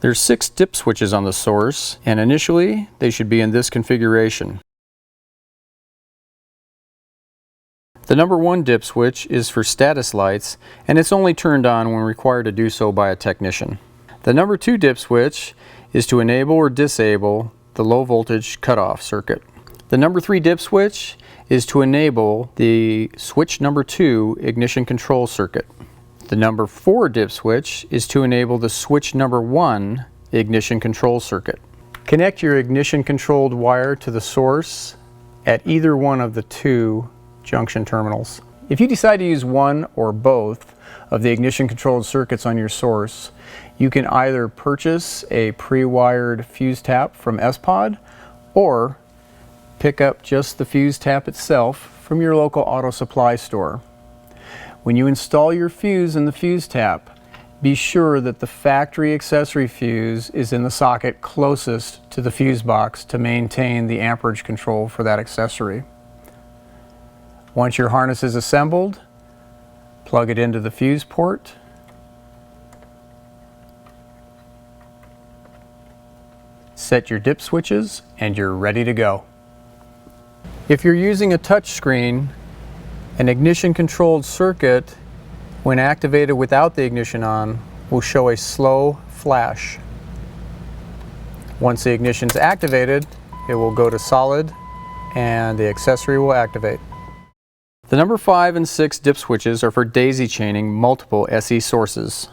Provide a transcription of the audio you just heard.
There's 6 dip switches on the source, and initially they should be in this configuration. The number 1 dip switch is for status lights, and it's only turned on when required to do so by a technician. The number 2 dip switch is to enable or disable the low voltage cutoff circuit. The number 3 dip switch is to enable the switch number 2 ignition control circuit. The number 4 dip switch is to enable the switch number 1 ignition control circuit. Connect your ignition controlled wire to the source at either one of the 2 junction terminals. If you decide to use one or both of the ignition controlled circuits on your source, you can either purchase a pre-wired fuse tap from sPOD or pick up just the fuse tap itself from your local auto supply store. When you install your fuse in the fuse tap, be sure that the factory accessory fuse is in the socket closest to the fuse box to maintain the amperage control for that accessory. Once your harness is assembled, plug it into the fuse port, set your dip switches, and you're ready to go. If you're using a touch screen, an ignition controlled circuit, when activated without the ignition on, will show a slow flash. Once the ignition is activated, it will go to solid and the accessory will activate. The number 5 and 6 dip switches are for daisy chaining multiple SE sources.